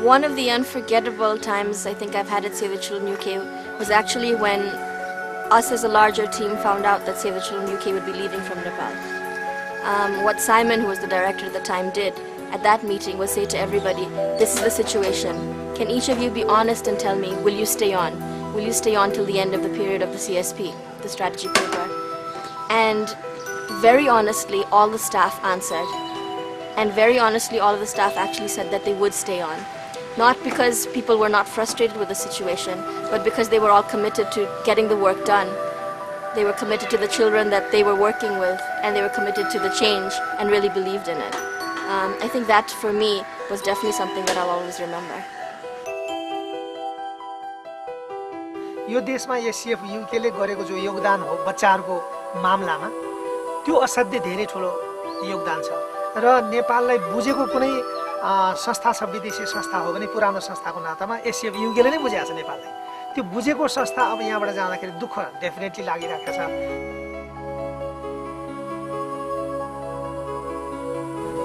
One of the unforgettable times I think I've had at Save the Children UK was actually when us as a larger team found out that Save the Children UK would be leaving from Nepal. What Simon, who was the director at the time, did at that meeting was say to everybody, this is the situation. Can each of you be honest and tell me, will you stay on? Will you stay on till the end of the period of the CSP, the strategy paper? And very honestly, all the staff answered. And very honestly, all of the staff actually said that they would stay on. Not because people were not frustrated with the situation, but because they were all committed to getting the work done. They were committed to the children that they were working with, and they were committed to the change and really believed in it. I think that, for me, was definitely something that I'll always remember. यो देशमा SCF युकेले गरेको जो योगदान हो बच्चाहरूको मामलामा त्यो असाध्यै धेरै ठुलो योगदान छ र नेपाललाई बुझेको कुनै संस्था छ विदेशी संस्था हो भने पुरानो संस्थाको नातामा एससीएफ युकेले नै बुझेको छ नेपाललाई त्यो बुझेको संस्था अब यहाँबाट जाँदाखेरि दुःख डेफिनेटली लागिरहेको छ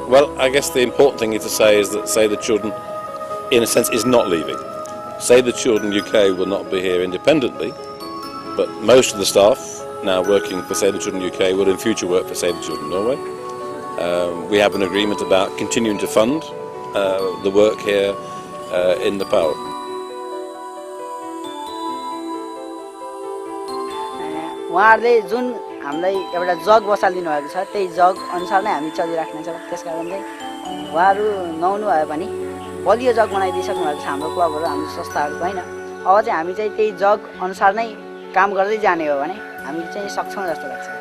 Well, I guess the important thing to say is that Save the Children, in a sense, is not leaving. Save the Children UK will not be here independently, but most of the staff now working for Save the Children UK will in future work for Save the Children Norway. We have an agreement about continuing to fund the work here in Nepal. उहाँहरूले जुन हामीलाई एउटा जग बसालिदिनु भएको छ त्यही जग अनुसार नै हामी चलिराख्नेछौँ त्यसकारण चाहिँ उहाँहरू नहुनु भयो भने बलियो जग बनाइदिइसक्नु भएको छ हाम्रो क्लबहरू हाम्रो संस्थाहरूको हैन अब चाहिँ हामी चाहिँ त्यही जग अनुसार नै काम गर्दै जाने हो भने हामी चाहिँ सक्छौँ जस्तो लाग्छ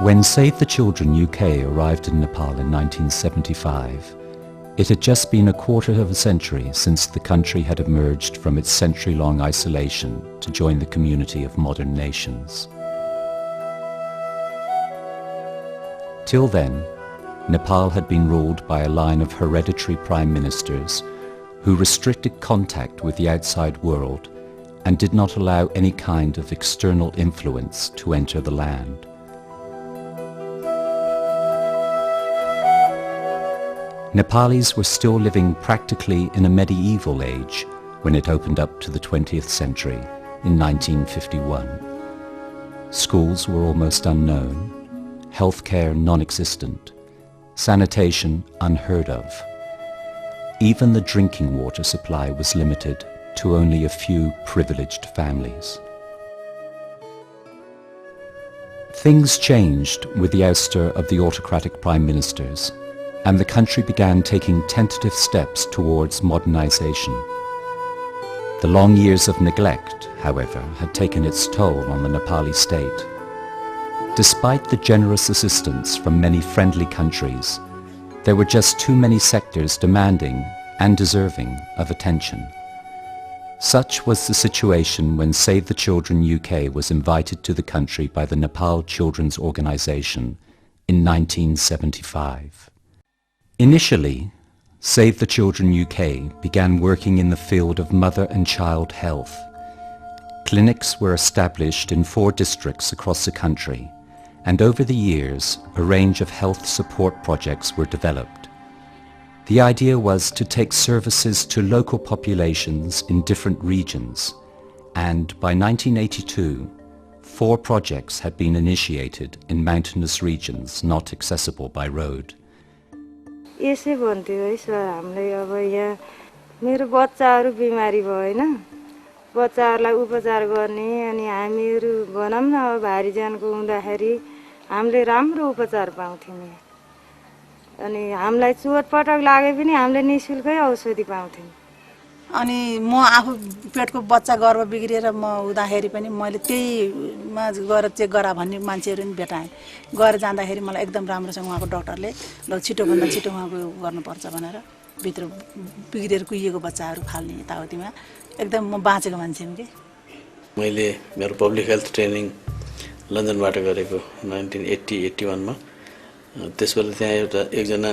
When Save the Children UK arrived in Nepal in 1975, it had just been a quarter of a century since the country had emerged from its century-long isolation to join the community of modern nations. Till then, Nepal had been ruled by a line of hereditary prime ministers who restricted contact with the outside world and did not allow any kind of external influence to enter the land. Nepalis were still living practically in a medieval age when it opened up to the 20th century in 1951. Schools were almost unknown, healthcare non-existent, sanitation unheard of. Even the drinking water supply was limited to only a few privileged families. Things changed with the ouster of the autocratic prime ministers, and the country began taking tentative steps towards modernization. The long years of neglect, however, had taken its toll on the Nepali state. Despite the generous assistance from many friendly countries, there were just too many sectors demanding and deserving of attention. Such was the situation when Save the Children UK was invited to the country by the Nepal Children's Organization in 1975. Initially, Save the Children UK began working in the field of mother and child health. Clinics were established in 4 districts across the country, and over the years, a range of health support projects were developed. The idea was to take services to local populations in different regions, and by 1982, 4 projects had been initiated in mountainous regions not accessible by road. यसै भन्थ्यो है sir हामीले अब यहाँ मेरो बच्चाहरु बिमारी भयो हैन बच्चाहरुलाई उपचार गर्ने अनि हामीहरु भनौं न अब भारी जानको हुँदाखेरि हामीले राम्रो उपचार पाउँथ्यौं अनि हामीलाई चोटपटक लागे पनि हामीले निशुल्कै औषधि पाउँथ्यौं अनि म आफू पेटको बच्चा गर्भ बिग्रिएर म हुँदाखेरि पनि मैले त्यहीमा गएर चेक गरा भन्ने मान्छेहरु नि भेटाए गएर जाँदाखेरि मलाई एकदम राम्रोसँग उहाँको डाक्टरले ल छिटो भन्दा छिटो उहाँको गर्नुपर्छ भनेर भित्र बिग्रिएर कुहिएको बच्चाहरु फाल्ने यताउतिमा एकदम म बाँचेको मान्छे हुँ के मैले मेरो पब्लिक हेल्थ ट्रेनिङ लन्डनबाट गरेको 1980-81 मा त्यसबेला त्यहाँ एउटा एकजना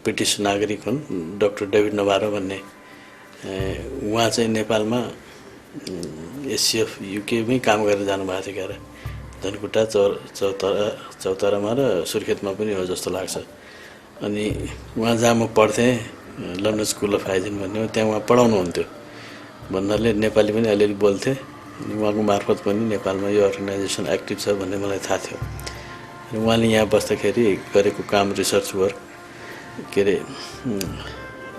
ब्रिटिस नागरिक हुन् डाक्टर डेभिड नभारो भन्ने उहाँ चाहिँ नेपालमा एससिएफ युकेमै काम गरेर जानुभएको थियो क्यारे धनकुटा चौतारामा र सुर्खेतमा पनि हो जस्तो लाग्छ अनि उहाँ जहाँ म पढ्थेँ लन्डन स्कुल अफ हाइजिन भन्ने हो त्यहाँ उहाँ पढाउनुहुन्थ्यो भन्नाले नेपाली पनि अलिअलि बोल्थे अनि उहाँको मार्फत पनि नेपालमा यो अर्गनाइजेसन एक्टिभ छ भन्ने मलाई थाहा थियो अनि उहाँले यहाँ बस्दाखेरि गरेको काम रिसर्च वर्क के अरे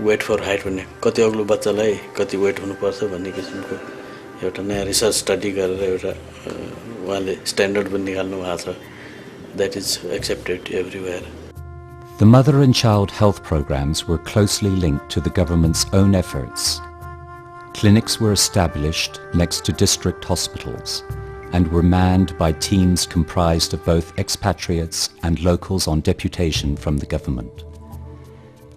वेट फर हाइट भन्ने कति अग्लो बच्चालाई कति वेट हुनुपर्छ भन्ने किसिमको एउटा नयाँ रिसर्च स्टडी गरेर एउटा उहाँले स्ट्यान्डर्ड पनि निकाल्नु भएको छ that is accepted everywhere The mother and child health programs were closely linked to the government's own efforts. Clinics were established next to district hospitals and were manned by teams comprised of both expatriates and locals on deputation from the government.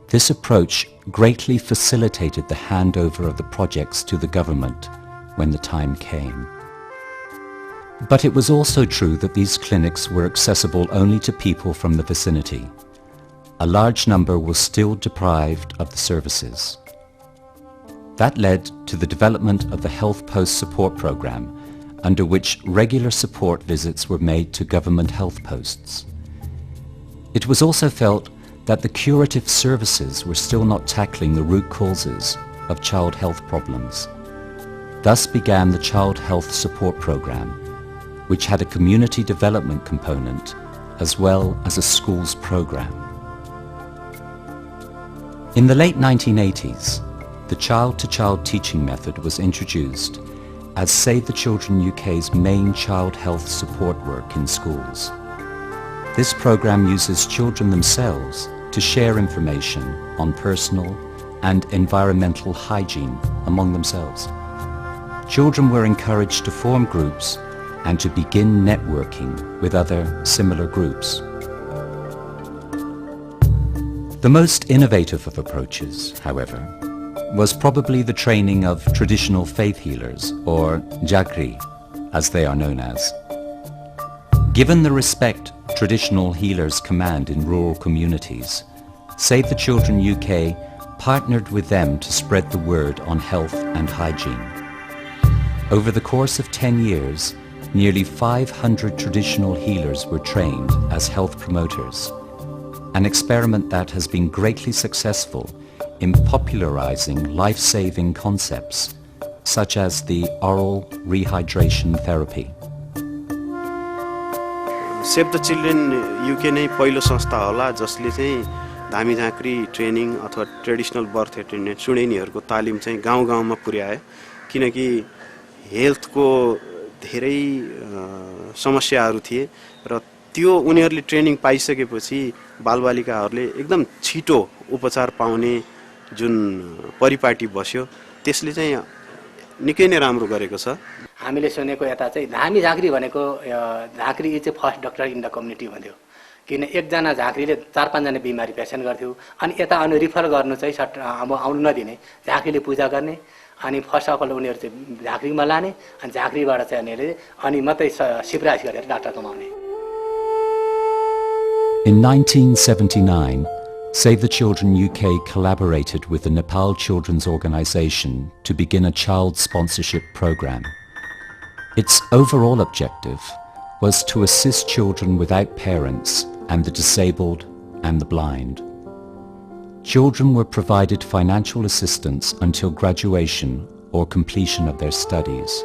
This approach greatly facilitated the handover of the projects to the government when the time came. But it was also true that these clinics were accessible only to people from the vicinity. A large number was still deprived of the services. That led to the development of the Health Post Support Programme, under which regular support visits were made to government health posts. It was also felt that the curative services were still not tackling the root causes of child health problems. Thus began the Child Health Support Programme, which had a community development component as well as a schools programme. In the late 1980s, the child-to-child teaching method was introduced as Save the Children UK's main child health support work in schools. This programme uses children themselves to share information on personal and environmental hygiene among themselves. Children were encouraged to form groups and to begin networking with other similar groups. The most innovative of approaches, however, was probably the training of traditional faith healers, or Jagri, as they are known as. Given the respect traditional healers command in rural communities, Save the Children UK partnered with them to spread the word on health and hygiene. Over the course of 10 years, nearly 500 traditional healers were trained as health promoters, an experiment that has been greatly successful in popularizing life-saving concepts such as the oral rehydration therapy. Save the children UK नै पहिलो संस्था होला जसले चाहिँ Dhami झाँक्री training अथवा traditional birth attendant सुडेनीहरूको तालिम चाहिँ गाउँ गाउँमा पुर्यायो किनकि हेल्थको धेरै समस्याहरू थिए र त्यो उनीहरूले ट्रेनिङ पाइसकेपछि बालबालिकाहरूले एकदम छिटो उपचार पाउने जुन परिपाटी बस्यो त्यसले चाहिँ निकै नै राम्रो गरेको छ हामीले सुनेको यता चाहिँ धामी झाँक्री भनेको झाँक्री चाहिँ first doctor in the community भन्थ्यो किन एकजना झाँक्रीले 4-5 जना बिमारी पेसेन्ट गर्थ्यो अनि यता अनि रिफर गर्नु चाहिँ अब आउनु नदिने झाँक्रीले पूजा गर्ने अनि फर्स्ट अफ अल उनीहरू चाहिँ झाँक्रीमा लाने अनि झाँक्रीबाट चाहिँ उनीहरूले अनि मात्रै सिफारिस गरेर डाक्टर कमाउने In 1979, Save the Children UK collaborated with the Nepal Children's Organisation to begin a child sponsorship programme. Its overall objective was to assist children without parents and the disabled and the blind. Children were provided financial assistance until graduation or completion of their studies.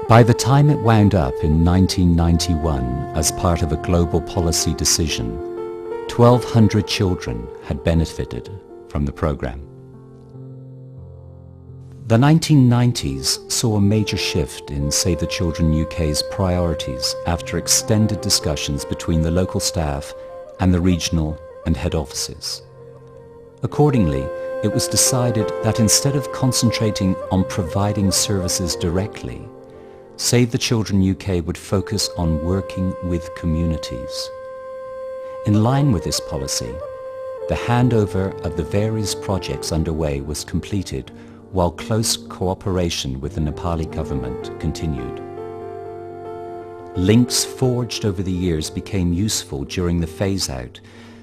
By the time it wound up in 1991 as part of a global policy decision, 1,200 children had benefited from the programme. The 1990s saw a major shift in Save the Children UK's priorities after extended discussions between the local staff and the regional and head offices. Accordingly, it was decided that instead of concentrating on providing services directly, Save the Children UK would focus on working with communities. In line with this policy, the handover of the various projects underway was completed while close cooperation with the Nepali government continued. links forged over the years became useful during the phase-out,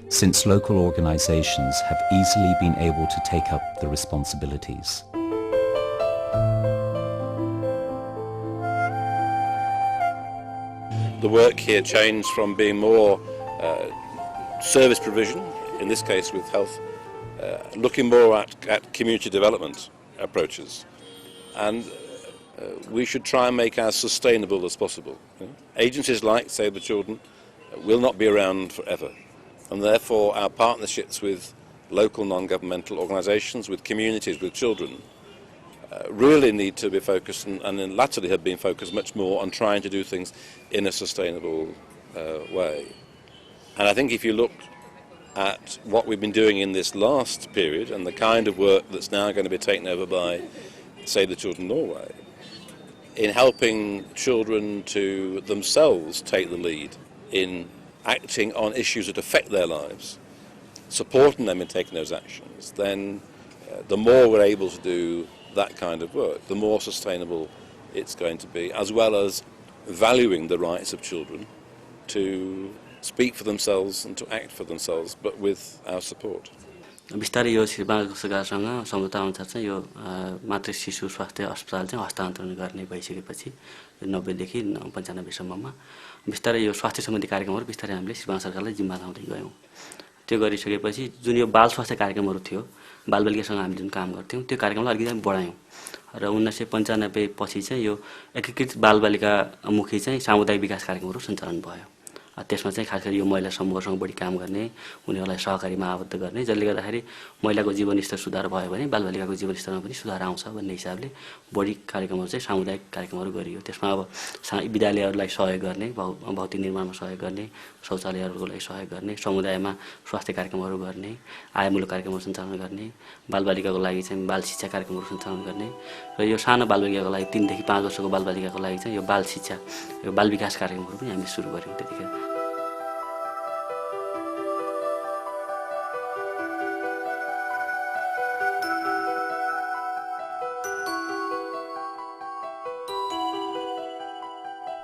since local organizations have easily been able to take up the responsibilities. The work here changed from being more service provision, in this case with health, looking more at community development approaches, and we should try and make as sustainable as possible. Agencies like Save the Children will not be around forever, and therefore our partnerships with local non-governmental organisations, with communities, with children, really need to be focused, and latterly have been focused much more on trying to do things in a sustainable way. And I think if you look at what we've been doing in this last period and the kind of work that's now going to be taken over by Save the Children Norway, in helping children to themselves take the lead in acting on issues that affect their lives, supporting them in taking those actions, then the more we're able to do that kind of work, the more sustainable it's going to be, as well as valuing the rights of children to speak for themselves and to act for themselves, but with our support. बिस्तारै यो बाल सरकारसँग सम्झौता अनुसार चाहिँ यो मातृ शिशु स्वास्थ्य अस्पताल चाहिँ हस्तान्तरण गर्ने भइसकेपछि 90 देखि 95 सम्ममा बिस्तारै यो स्वास्थ्य सम्बन्धी कार्यक्रमहरु बिस्तारै हामीले बाल सरकारलाई जिम्मा लाउँदै गयौं। त्यो गरिसकेपछि जुन यो बाल स्वास्थ्य कार्यक्रमहरु थियो, बालबालिकासँग हामीले जुन काम गर्थ्यौं, त्यो कार्यक्रमलाई अलिकति हामी बढायौं र 1995 पछि चाहिँ यो एकीकृत बालबालिका मुखी चाहिँ सामुदायिक विकास कार्यक्रमहरु सञ्चालन भयो। त्यसमा चाहिँ खास गरी यो महिला समूहसँग बढी काम गर्ने, उनीहरुलाई सहकारीमा आबद्ध गर्ने, जसले गर्दाखेरि महिलाको जीवन स्तर सुधार भयो भने बालबालिकाको जीवन स्तरमा पनि सुधार आउँछ भन्ने हिसाबले बढी कार्यक्रमहरु चाहिँ सामुदायिक कार्यक्रमहरु गरियो। त्यसमा अब विद्यालयहरुलाई सहयोग गर्ने, भौतिक निर्माणमा सहयोग गर्ने, शौचालयहरुको लागि सहयोग गर्ने, समुदायमा स्वास्थ्य कार्यक्रमहरु गर्ने, आयमूलक कार्यक्रमहरु सञ्चालन गर्ने, बालबालिकाको लागि चाहिँ बाल शिक्षा कार्यक्रमहरु सञ्चालन गर्ने र यो सानो बालबालिकाको लागि 3 देखि 5 वर्षको बालबालिकाको लागि चाहिँ यो बाल शिक्षा, यो बाल विकास कार्यक्रमहरु पनि हामीले सुरु गर्यौं त्यतिखेर।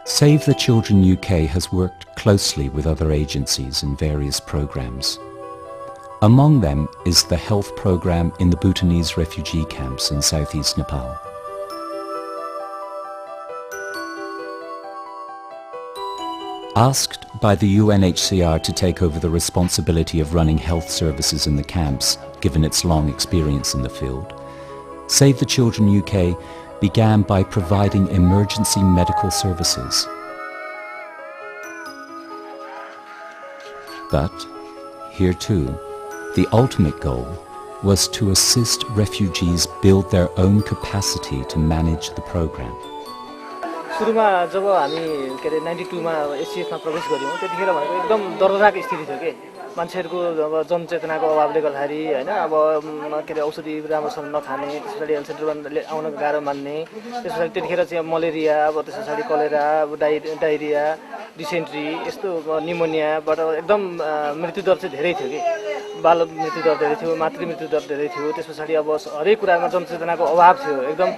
Save the Children UK has worked closely with other agencies in various programs. Among them is the health program in the Bhutanese refugee camps in southeast Nepal. Asked by the UNHCR to take over the responsibility of running health services in the camps, given its long experience in the field, Save the Children UK began by providing emergency medical services. But, here too, the ultimate goal was to assist refugees build their own capacity to manage the program. सुरुमा जब हामी के रे 92 मा SCF मा प्रवेश गर्यौं त्यतिखेर भनेको एकदम दर्दनाक स्थिति थियो के मान्छेहरुको अब जनचेतनाको अभावले गर्दाखेरि हैन अब के रे औषधि राम्रोसँग नखाने त्यसैले हेल्थ सेन्टरमा आउन गाह्रो मान्ने त्यसैले त्यतिखेर चाहिँ मलेरिया अब त्यसैले कलेरा डायरिया डिसेन्ट्री यस्तो निमोनियाबाट एकदम मृत्यु दर चाहिँ धेरै थियो के बाल मृत्यु दर धेरै थियो मातृ मृत्यु दर धेरै थियो त्यसपछि अब हरेक कुरामा जनचेतनाको अभाव थियो एकदम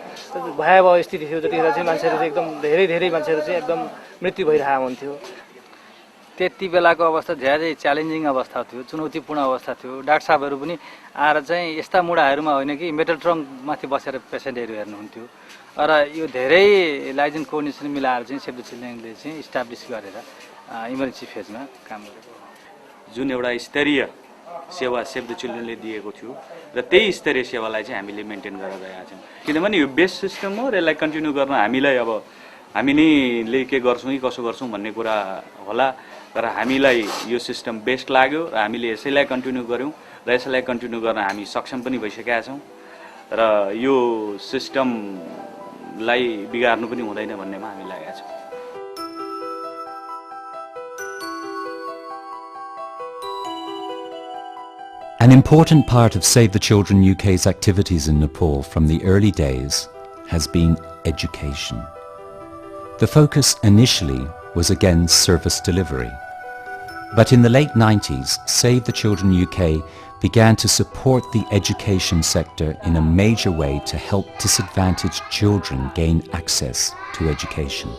भयावह स्थिति थियो त्यतिखेर चाहिँ मान्छेहरु चाहिँ एकदम धेरै मान्छेहरु चाहिँ एकदम मृत्यु भइरहेको हुन्थ्यो त्यति बेलाको अवस्था धेरै च्यालेन्जिङ अवस्था थियो चुनौतीपूर्ण अवस्था थियो डाक्टर साहबहरु पनि आएर चाहिँ यस्ता मुडाहरुमा होइन कि मेटल ट्रङ्क माथि बसेर पेशेन्टहरु हेर्नुहुन्थ्यो र यो धेरै लाइजन कोअर्डिनेसन मिलाएर चाहिँ सेभ द चिल्ड्रेनले चाहिँ इस्टाब्लिश गरेर इमर्जेन्सी फेजमा काम गरेको जुन एउटा स्तरीय सेवा सेभ द चिल्ड्रेनले दिएको थियो र त्यही स्तरीय सेवालाई चाहिँ हामीले मेन्टेन गरेर गएका छौं किनभने यो बेस सिस्टम हो र यसलाई कन्टिन्यू गर्न हामीलाई अब हामी नै के गर्छौं कि कसो गर्छौं भन्ने कुरा होला र हामीलाई यो सिस्टम बेस्ट लाग्यो र हामीले यसैलाई कन्टिन्यू गर्यौं र यसैलाई कन्टिन्यू गर्न हामी सक्षम पनि भइसकेका छौं र यो सिस्टमलाई बिगार्नु पनि हुँदैन भन्नेमा हामी लागेका छौं। An important part of Save the Children UK's activities in Nepal from the early days has been education. The focus initially was again service delivery. But in the late 90s, Save the Children UK began to support the education sector in a major way to help disadvantaged children gain access to education.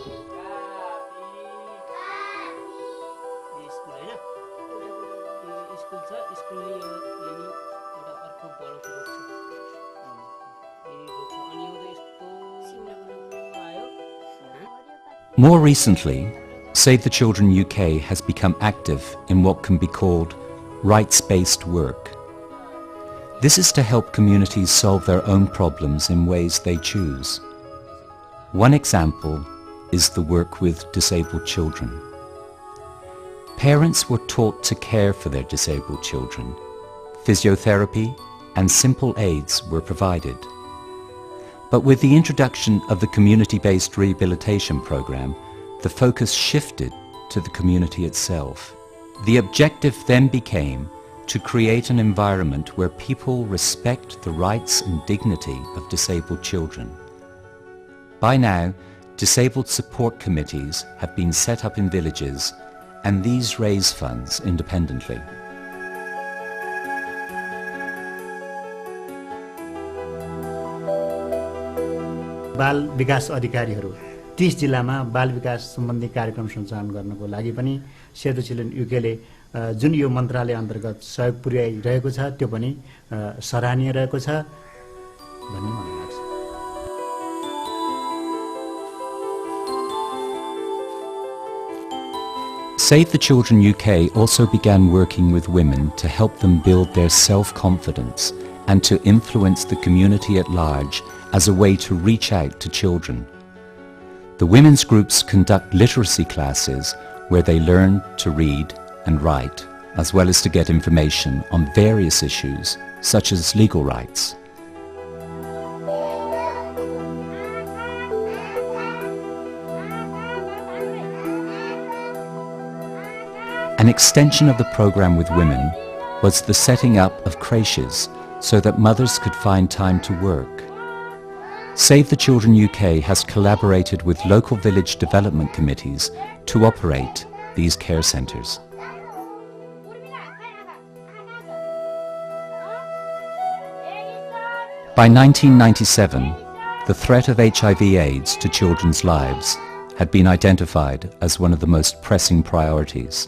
School छ स्कुलले यो यानी एउटा अर्को बडो रोग छ यही रोग छ अनि यो यस्तो आयो More recently, Save the Children UK has become active in what can be called rights-based work. This is to help communities solve their own problems in ways they choose. One example is the work with disabled children. Parents were taught to care for their disabled children. Physiotherapy and simple aids were provided. But with the introduction of the community-based rehabilitation program, the focus shifted to the community itself. The objective then became to create an environment where people respect the rights and dignity of disabled children. By now, disabled support committees have been set up in villages, and these raise funds independently. बाल विकास अधिकारीहरू 30 जिल्लामा बाल विकास सम्बन्धी कार्यक्रम सञ्चालन गर्नको लागि पनि सेभ द चिल्ड्रेन युकेले जुन यो मन्त्रालय अन्तर्गत सहयोग पुर्याइरहेको छ त्यो पनि सराहनीय रहेको छ भन्ने मलाई लाग्छ। Save the Children UK also began working with women to help them build their self-confidence and to influence the community at large as a way to reach out to children. The women's groups conduct literacy classes where they learn to read and write, as well as to get information on various issues, such as legal rights. An extension of the program with women was the setting up of creches so that mothers could find time to work. Save the Children UK has collaborated with local village development committees to operate these care centres. By 1997, the threat of HIV/AIDS to children's lives had been identified as one of the most pressing priorities.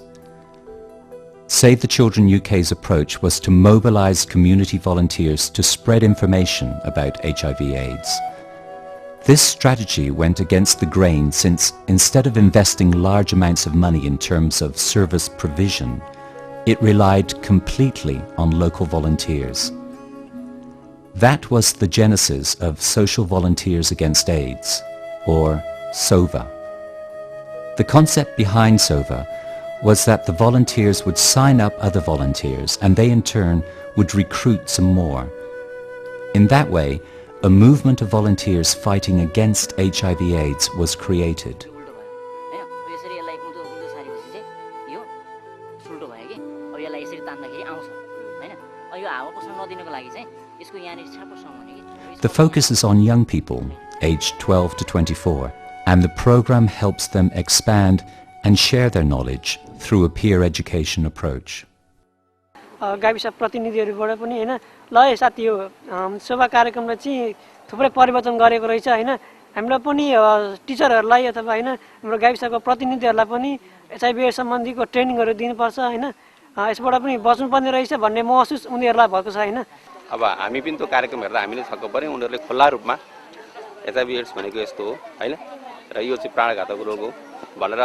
Save the Children UK's approach was to mobilise community volunteers to spread information about HIV/AIDS. This strategy went against the grain since instead of investing large amounts of money in terms of service provision, it relied completely on local volunteers. That was the genesis of Social Volunteers Against AIDS, or SOVA. The concept behind SOVA was that the volunteers would sign up other volunteers and they in turn would recruit some more. In that way, a movement of volunteers fighting against HIV/AIDS was created. The focus is on young people, aged 12 to 24, and the program helps them expand and share their knowledge through a peer education approach. गाविस प्रतिनिधिहरुबाट पनि हैन ल है साथी यो सेवा कार्यक्रमले चाहिँ थुप्रै परिवर्तन गरेको रहेछ हैन हामीलाई पनि टिचरहरुलाई अथवा हैन हाम्रो गाविसको प्रतिनिधिहरुलाई पनि एचआईभी सम्बन्धीको ट्रेनिङहरु दिनुपर्छ हैन यसबाट पनि बच्नुपर्ने रहेछ भन्ने महसुस उनीहरुलाई भएको छ हैन। अब हामी पनि त्यो कार्यक्रम हेर्दा हामीले छक्क पर्यौं उनीहरुले खुल्ला रूपमा एचआईभी एड्स भनेको यस्तो हो हैन र यो चाहिँ प्राणघातक रोग हो भनेर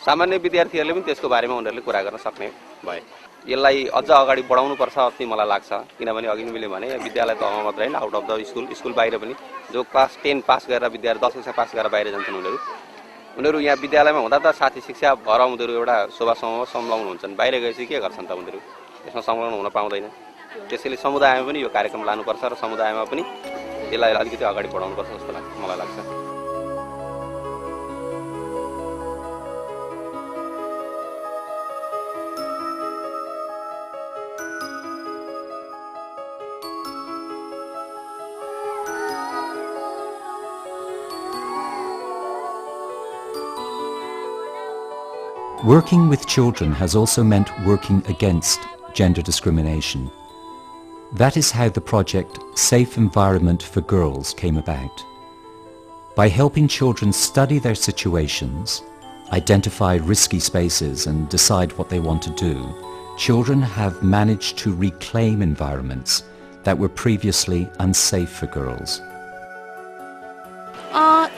सामान्य विद्यार्थीहरुले पनि त्यसको बारेमा उनीहरुले कुरा गर्न सक्ने भए। यसलाई अझ अगाडि बढाउनु पर्छ जति मलाई लाग्छ किनभने अघि मैले भने विद्यालय तहमा मात्र हैन आउट अफ द स्कुल बाहिर पनि जो क्लास 10 पास गरेर विद्यार्थी 10 कक्षा पास गरेर बाहिर जान्छन् उनीहरु यहाँ विद्यालयमा हुँदा त साथी शिक्षा भएर उनीहरु एउटा सभा समूहमा संलग्न हुन्छन् बाहिर गएपछि के गर्छन् त उनीहरु यसमा संलग्न हुन पाउँदैन। त्यसैले समुदायमा पनि यो कार्यक्रम लानुपर्छ र समुदायमा पनि यसलाई अलिकति अगाडि बढाउनुपर्छ जस्तो मलाई लाग्छ। Working with children has also meant working against gender discrimination. That is how the project Safe Environment for Girls came about. By helping children study their situations, identify risky spaces and decide what they want to do, children have managed to reclaim environments that were previously unsafe for girls.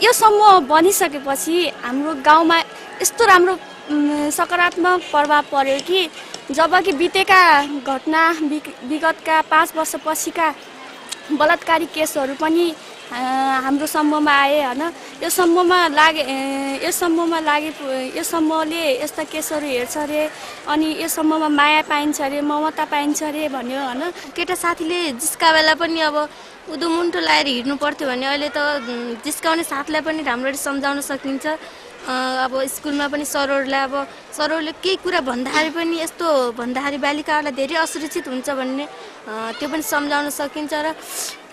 यो समूह बनिसकेपछि हाम्रो गाउँमा यस्तो राम्रो सकारात्मक प्रभाव पर्यो कि जब कि बितेका घटना विगतका 5 वर्षपछिका बलात्कारी केसहरू पनि हाम्रो समूहमा आए हैन यो समूहले यस्ता केसहरू हेर्छ रे अनि यो समूहमा माया पाइन्छ रे ममता पाइन्छ रे भन्यो हैन केटा साथीले जिस्का बेला पनि अब उदुमुन्टो लाएर हिँड्नु पर्थ्यो भने अहिले त जिस्काउने साथलाई पनि राम्ररी सम्झाउन सकिन्छ अब स्कुलमा पनि सरहरूले केही कुरा भन्दाखेरि पनि यस्तो भन्दाखेरि बालिकाहरूलाई धेरै असुरक्षित हुन्छ भन्ने त्यो पनि सम्झाउन सकिन्छ र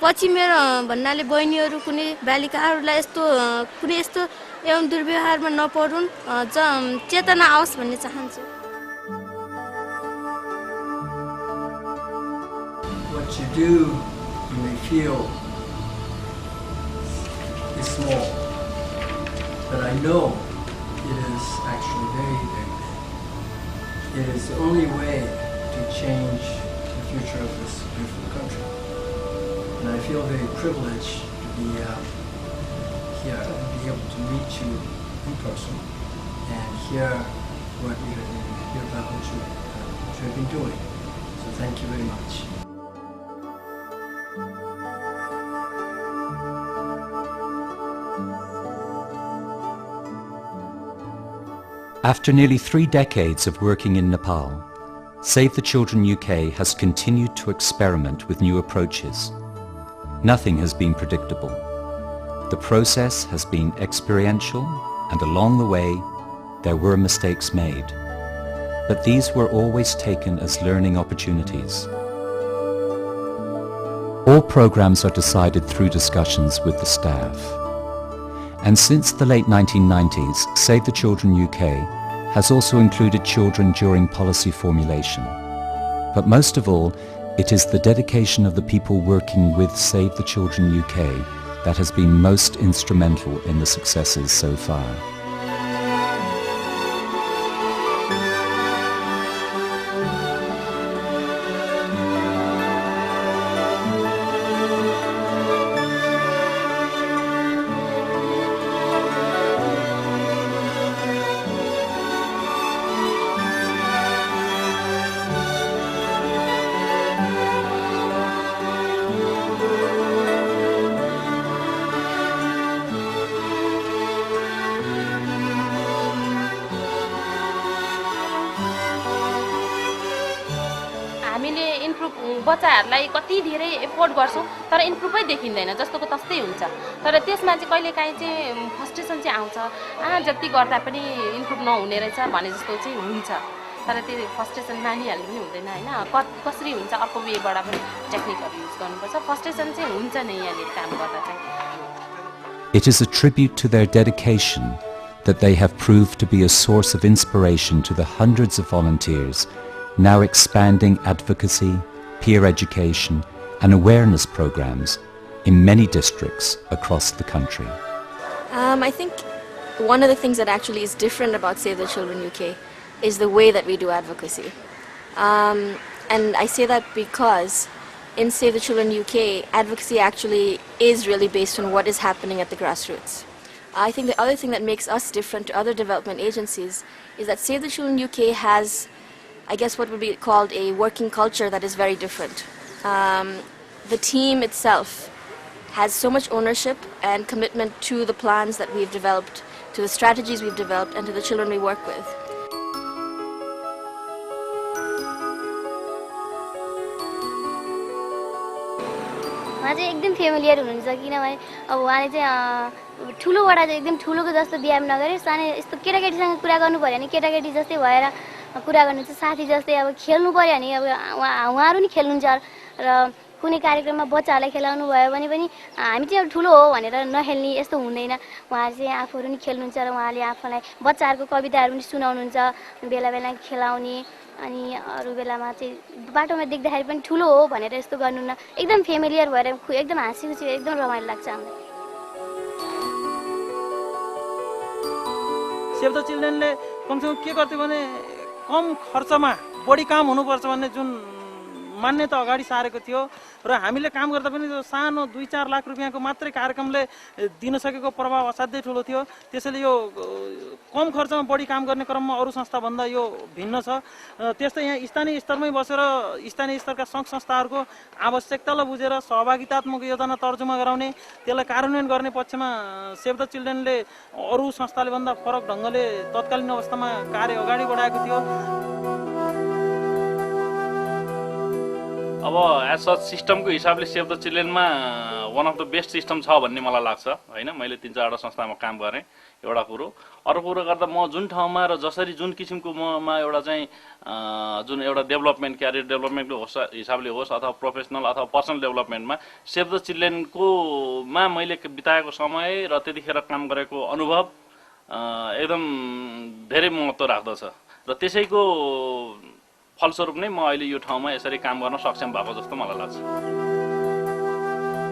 पछि मेरो भन्नाले बहिनीहरू कुनै बालिकाहरूलाई कुनै यस्तो एवं दुर्व्यवहारमा नपरुन् चेतना आओस् भन्ने चाहन्छु. What you do, you may feel is small, but I know it is actually very big. It is the only way to change the future of this beautiful country. And I feel very privileged to be here and be able to meet you in person and hear what you have been doing. So thank you very much. After nearly 3 decades of working in Nepal, Save the Children UK has continued to experiment with new approaches. Nothing has been predictable. The process has been experiential, and along the way, there were mistakes made. But these were always taken as learning opportunities. All programs are decided through discussions with the staff. And since the late 1990s, Save the Children UK has also included children during policy formulation. But most of all, it is the dedication of the people working with Save the Children UK that has been most instrumental in the successes so far. बच्चाहरूलाई कति धेरै effort गर्छौं तर इम्प्रुभै देखिँदैन जस्तोको तस्तै हुन्छ तर त्यसमा चाहिँ कहिलेकाहीँ चाहिँ फ्रस्ट्रेसन चाहिँ आउँछ जति गर्दा पनि इम्प्रुभ नहुने रहेछ भने जस्तो चाहिँ हुन्छ तर त्यो फ्रस्ट्रेसन मानिहाल्नु पनि हुँदैन हैन कसरी हुन्छ अर्को वेबाट पनि टेक्निकहरु युज गर्नुपर्छ फ्रस्ट्रेसन चाहिँ हुन्छ नै यहाँले काम गर्दा चाहिँ. It is a tribute to their dedication that they have proved to be a source of inspiration to the hundreds of volunteers now expanding advocacy, peer education and awareness programs in many districts across the country. I think one of the things that actually is different about Save the Children UK is the way that we do advocacy. And I say that because in Save the Children UK, advocacy actually is really based on what is happening at the grassroots. I think the other thing that makes us different to other development agencies is that Save the Children UK has, I guess, what would be called a working culture that is very different. The team itself has so much ownership and commitment to the plans that we've developed, to the strategies we've developed, and to the children we work with. उहाँ चाहिँ एकदम familiar हुनुहुन्छ किनभने अब उहाँले चाहिँ ठुलोबाट चाहिँ एकदम ठुलोको जस्तो बिहेभ नगरे सानो यस्तो केटाकेटीसँग कुरा गर्नु पर्यो भने केटाकेटी जस्तै भएर कुरा गर्नुहुन्छ साथी जस्तै अब खेल्नु पर्यो भने अब उहाँहरू नि खेल्नुहुन्छ र कुनै कार्यक्रममा बच्चाहरूलाई खेलाउनु भयो भने पनि हामी चाहिँ ठुलो हो भनेर नखेल्ने यस्तो हुँदैन उहाँहरू चाहिँ आफूहरू नि खेल्नुहुन्छ र उहाँले आफूलाई बच्चाहरूको कविताहरू पनि सुनाउनुहुन्छ बेला बेला खेलाउने अनि अरू बेलामा चाहिँ बाटोमा देख्दाखेरि पनि ठुलो हो भनेर यस्तो गर्नुहुन्न एकदम फेमिलियर भएर एकदम हाँसीखुसी एकदम रमाइलो लाग्छ हामीलाई. सेभ द चिल्ड्रेनले कमसेकम के गर्थ्यो भने कम खर्चमा बढी काम हुनुपर्छ भन्ने जुन मान्यता अगाडि सारेको थियो र हामीले काम गर्दा पनि त्यो सानो 2-4 लाख रुपियाँको मात्रै कार्यक्रमले दिन सकेको प्रभाव असाध्यै ठुलो थियो। त्यसैले यो कम खर्चमा बढी काम गर्ने क्रममा अरू संस्थाभन्दा यो भिन्न छ। त्यस्तै यहाँ स्थानीय स्तरमै बसेर स्थानीय स्तरका सङ्घ संस्थाहरूको आवश्यकतालाई बुझेर सहभागितात्मक योजना तर्जुमा गराउने, त्यसलाई कार्यान्वयन गर्ने पक्षमा सेभ द चिल्ड्रेनले अरू संस्थाले भन्दा फरक ढङ्गले तत्कालीन अवस्थामा कार्य अगाडि बढाएको थियो। अब एज सच सिस्टमको हिसाबले सेभ द चिल्ड्रेनमा one of the best system छ भन्ने मलाई लाग्छ होइन। मैले 3-4वटा संस्थामा काम गरेँ, एउटा कुरो। अर्को कुरो गर्दा म जुन ठाउँमा र जसरी जुन किसिमको ममा एउटा चाहिँ जुन एउटा डेभलपमेन्ट क्यारियर डेभलपमेन्टको हिसाबले होस् अथवा प्रोफेसनल अथवा पर्सनल डेभलपमेन्टमा सेभ द चिल्ड्रेनकोमा मैले बिताएको समय र त्यतिखेर काम गरेको अनुभव एकदम धेरै महत्त्व राख्दछ र त्यसैको फलस्वरूप नै म अहिले यो ठाउँमा यसरी काम गर्न सक्षम भएको जस्तो मलाई लाग्छ।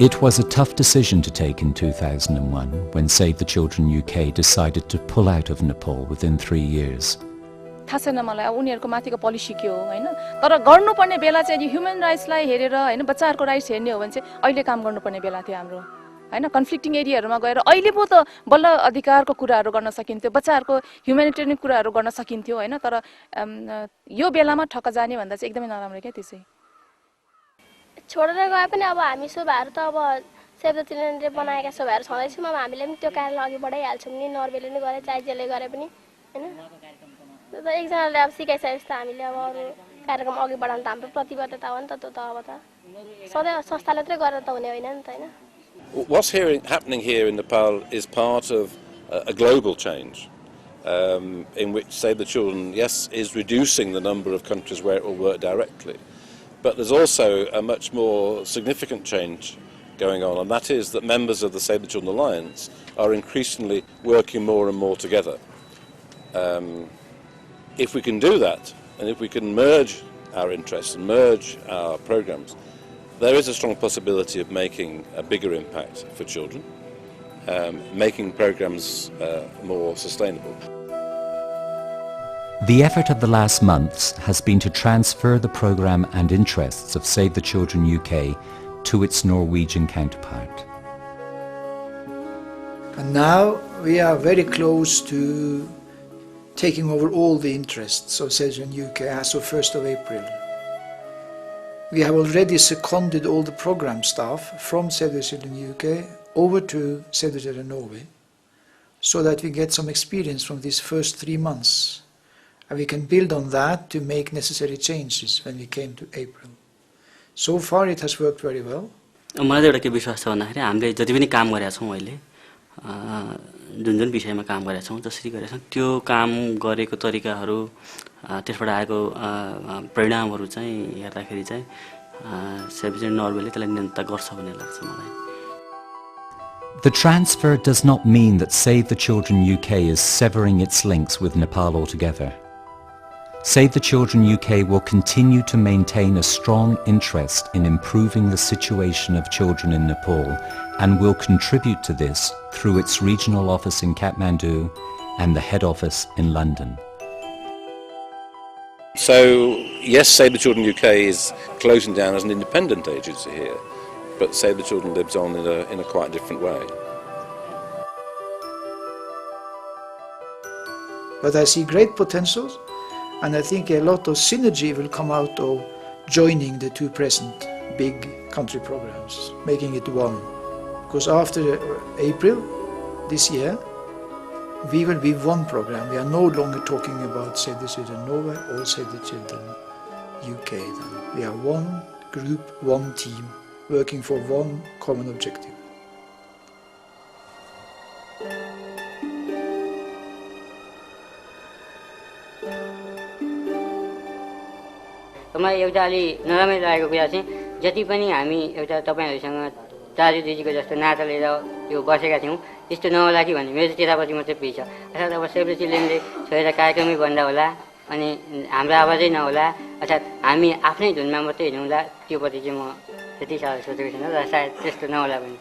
It was a tough decision to take in 2001 when Save the Children UK decided to pull out of Nepal within 3 years. थाहा छैन मलाई अब उनीहरूको माथिको पोलिसी के हो हैन, तर गर्नुपर्ने बेला चाहिँ ह्युमन राइट्सलाई हेरेर हैन, बच्चाहरूको राइट्स हेर्ने हो भने चाहिँ अहिले काम गर्नुपर्ने बेला थियो हाम्रो हैन। कन्फ्लिक्टिङ एरियाहरूमा गएर अहिले पो त बल्ल अधिकारको कुराहरू गर्न सकिन्थ्यो, बच्चाहरूको ह्युमेनिटेरियन कुराहरू गर्न सकिन्थ्यो हैन। तर यो बेलामा ठक्क जाने भन्दा चाहिँ एकदमै नराम्रो क्या त्यसै। छोडेर गए पनि अब हामी शोभाहरू त अब सेभ द चिल्ड्रेनले बनाएका शोभाहरू छँदैछौँ। अब हामीले पनि त्यो कार्यलाई अघि बढाइहाल्छौँ नि, नर्वेले नि गरे चाहे जसले गरे पनि हैन। त एकजनाले अब सिकाइसकेपछि त हामीले अब अरू कार्यक्रम अघि बढाउनु त हाम्रो प्रतिबद्धता हो नि त। त्यो त अब त सधैँ संस्थाले मात्रै गरेर त हुने होइन नि त हैन। What's happening here in Nepal is part of a global change in which Save the Children, yes, is reducing the number of countries where it will work directly. But there's also a much more significant change going on, and that is that members of the Save the Children Alliance are increasingly working more and more together. If we can do that, and if we can merge our interests and merge our programs, there is a strong possibility of making a bigger impact for children, making programs more sustainable. The effort of the last months has been to transfer the programme and interests of Save the Children UK to its Norwegian counterpart. And now we are very close to taking over all the interests of Save the Children UK as of 1st of April. We have already seconded all the programme staff from Save the Children UK over to Save the Children Norway, so that we get some experience from these first 3 months. And we can build on that to make necessary changes when we came to April. So far it has worked very well. मलाई एउटा के विश्वास छ भन्दाखेरि हामीले जति पनि काम गरेका छौँ अहिले जुन जुन विषयमा काम गरेका छौँ जसरी गरेका छौँ त्यो काम गरेको तरिकाहरू त्यसबाट आएको परिणामहरू चाहिँ हेर्दाखेरि चाहिँ सेभ द चिल्ड्रेन नर्वेले त्यसलाई नियन्त्रण गर्छ भन्ने लाग्छ मलाई. The transfer does not mean that Save the Children UK is severing its links with Nepal altogether. Save the Children UK will continue to maintain a strong interest in improving the situation of children in Nepal and will contribute to this through its regional office in Kathmandu and the head office in London. So, yes, Save the Children UK is closing down as an independent agency here, but Save the Children lives on in a quite different way. But I see great potentials, and I think a lot of synergy will come out of joining the two present big country programs, making it one. Because after April this year, we will be one program. We are no longer talking about Save the Children Norway or Save the Children UK. Then. We are one group, one team, working for one common objective. मलाई एउटा अलि नराम्रो लागेको कुरा चाहिँ जति पनि हामी एउटा तपाईहरुसँग दाजु दिदीको जस्तो नाता लिएर यो बसेका थियौं त्यस्तो नहोला कि भन्ने मेरो चेतावनी मात्रै पेछ. अर्थात् अब सेभ द चिल्ड्रेनले छोडेर कार्यक्रमै बन्द होला अनि हाम्रो आवाजै नहोला अर्थात् हामी आफ्नै धुनमा मात्रै हिँडौँला त्योपट्टि चाहिँ म त्यति साह्रो सोचेको छैन र सायद त्यस्तो नहोला पनि.